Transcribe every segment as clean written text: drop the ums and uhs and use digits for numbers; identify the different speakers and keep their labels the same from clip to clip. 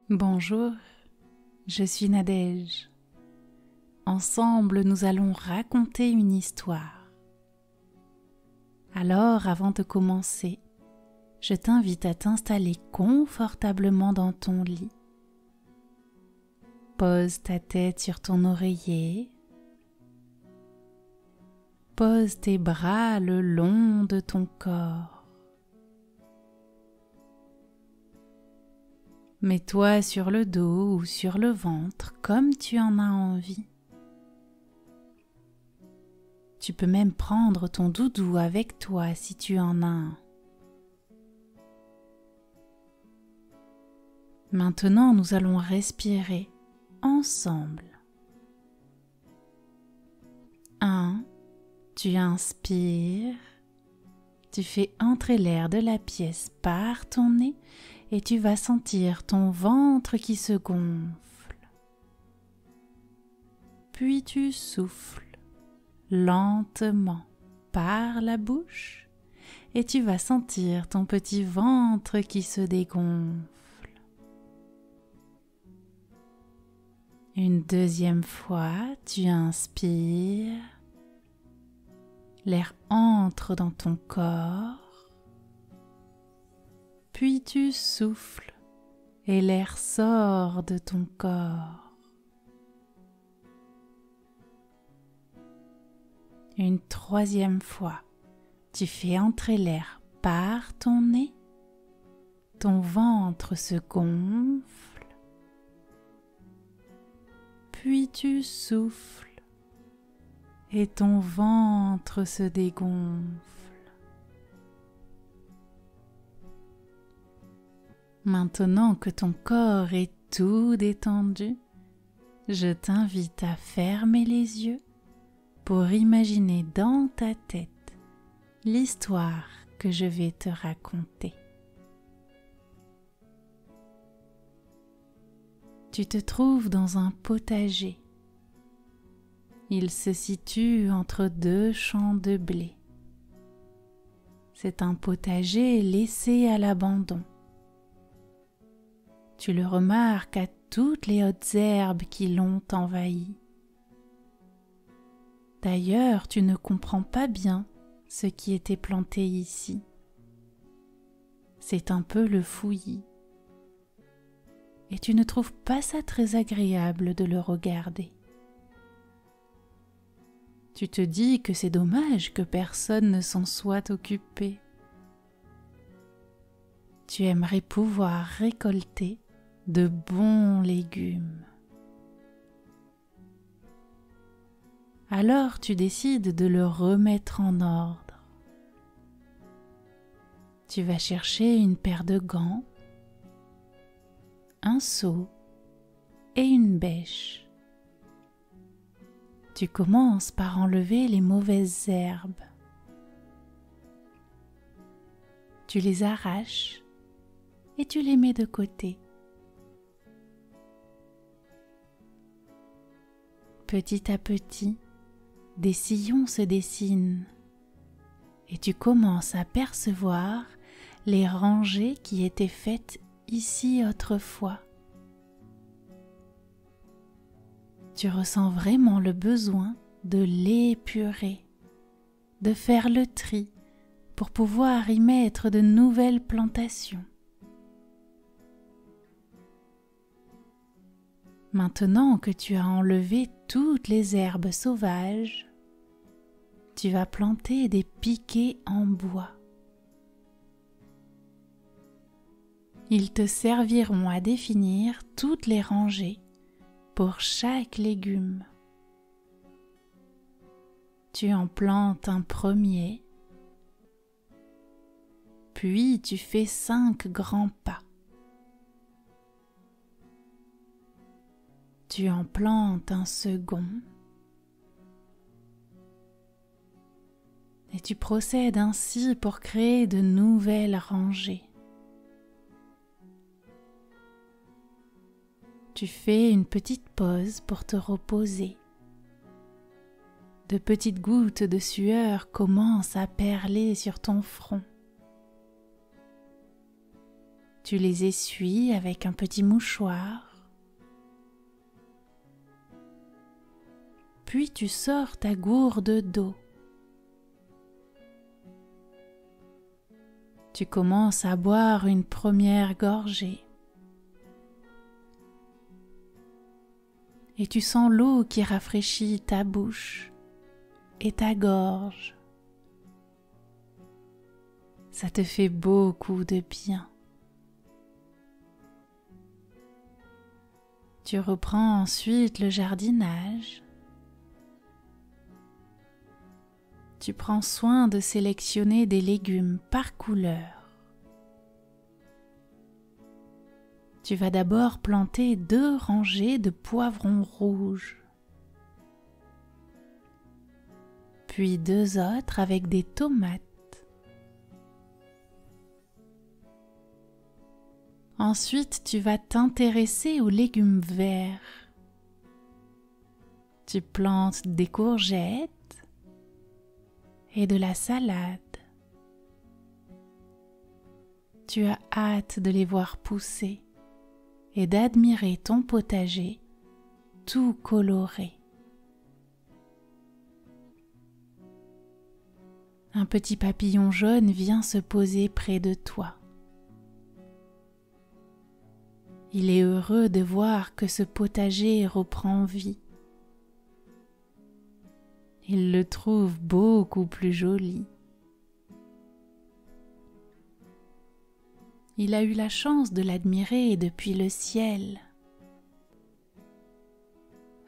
Speaker 1: Bonjour, je suis Nadège. Ensemble, nous allons raconter une histoire. Alors, avant de commencer, je t'invite à t'installer confortablement dans ton lit. Pose ta tête sur ton oreiller. Pose tes bras le long de ton corps. Mets-toi sur le dos ou sur le ventre comme tu en as envie. Tu peux même prendre ton doudou avec toi si tu en as un. Maintenant, nous allons respirer ensemble. 1. Tu inspires. Tu fais entrer l'air de la pièce par ton nez et tu vas sentir ton ventre qui se gonfle. Puis tu souffles lentement par la bouche et tu vas sentir ton petit ventre qui se dégonfle. Une deuxième fois, tu inspires. L'air entre dans ton corps, puis tu souffles et l'air sort de ton corps. Une troisième fois, tu fais entrer l'air par ton nez, ton ventre se gonfle, puis tu souffles et ton ventre se dégonfle. Maintenant que ton corps est tout détendu, je t'invite à fermer les yeux pour imaginer dans ta tête l'histoire que je vais te raconter. Tu te trouves dans un potager. Il se situe entre deux champs de blé. C'est un potager laissé à l'abandon. Tu le remarques à toutes les hautes herbes qui l'ont envahi. D'ailleurs, tu ne comprends pas bien ce qui était planté ici. C'est un peu le fouillis. Et tu ne trouves pas ça très agréable de le regarder. Tu te dis que c'est dommage que personne ne s'en soit occupé. Tu aimerais pouvoir récolter de bons légumes. Alors tu décides de le remettre en ordre. Tu vas chercher une paire de gants, un seau et une bêche. Tu commences par enlever les mauvaises herbes. Tu les arraches et tu les mets de côté. Petit à petit, des sillons se dessinent et tu commences à percevoir les rangées qui étaient faites ici autrefois. Tu ressens vraiment le besoin de l'épurer, de faire le tri pour pouvoir y mettre de nouvelles plantations. Maintenant que tu as enlevé toutes les herbes sauvages, tu vas planter des piquets en bois. Ils te serviront à définir toutes les rangées pour chaque légume. Tu en plantes un premier, puis tu fais 5 grands pas. Tu en plantes un second et tu procèdes ainsi pour créer de nouvelles rangées. Tu fais une petite pause pour te reposer. De petites gouttes de sueur commencent à perler sur ton front. Tu les essuies avec un petit mouchoir. Puis tu sors ta gourde d'eau. Tu commences à boire une première gorgée. Et tu sens l'eau qui rafraîchit ta bouche et ta gorge. Ça te fait beaucoup de bien. Tu reprends ensuite le jardinage. Tu prends soin de sélectionner des légumes par couleur. Tu vas d'abord planter 2 rangées de poivrons rouges, puis 2 autres avec des tomates. Ensuite, tu vas t'intéresser aux légumes verts. Tu plantes des courgettes et de la salade. Tu as hâte de les voir pousser et d'admirer ton potager tout coloré. Un petit papillon jaune vient se poser près de toi. Il est heureux de voir que ce potager reprend vie. Il le trouve beaucoup plus joli. Il a eu la chance de l'admirer depuis le ciel.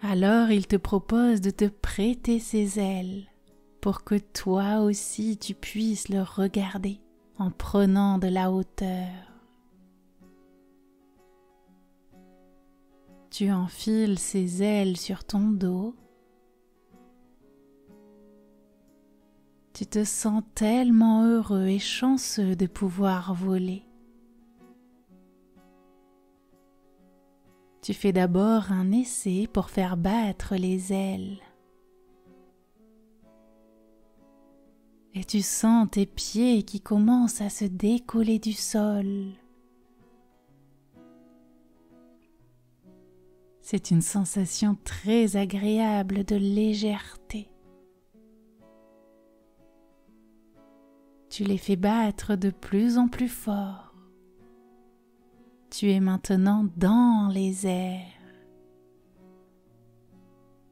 Speaker 1: Alors il te propose de te prêter ses ailes pour que toi aussi tu puisses le regarder en prenant de la hauteur. Tu enfiles ses ailes sur ton dos. Tu te sens tellement heureux et chanceux de pouvoir voler. Tu fais d'abord un essai pour faire battre les ailes. Et tu sens tes pieds qui commencent à se décoller du sol. C'est une sensation très agréable de légèreté. Tu les fais battre de plus en plus fort. Tu es maintenant dans les airs.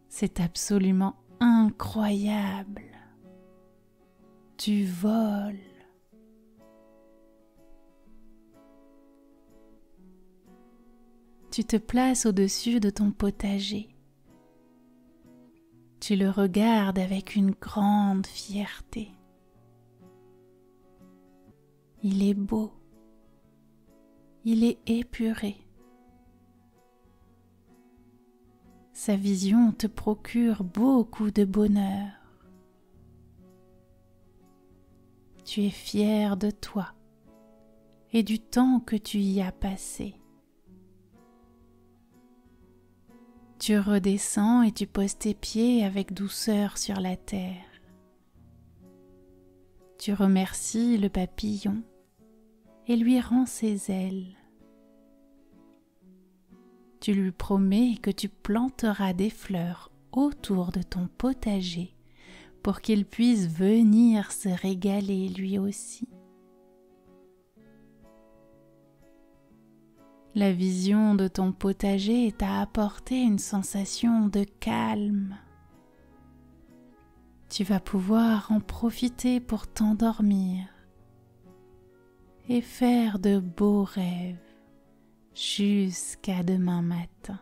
Speaker 1: C'est absolument incroyable. Tu voles. Tu te places au-dessus de ton potager. Tu le regardes avec une grande fierté. Il est beau. Il est épuré. Sa vision te procure beaucoup de bonheur. Tu es fier de toi et du temps que tu y as passé. Tu redescends et tu poses tes pieds avec douceur sur la terre. Tu remercies le papillon et lui rends ses ailes. Tu lui promets que tu planteras des fleurs autour de ton potager pour qu'il puisse venir se régaler lui aussi. La vision de ton potager t'a apporté une sensation de calme. Tu vas pouvoir en profiter pour t'endormir et faire de beaux rêves jusqu'à demain matin.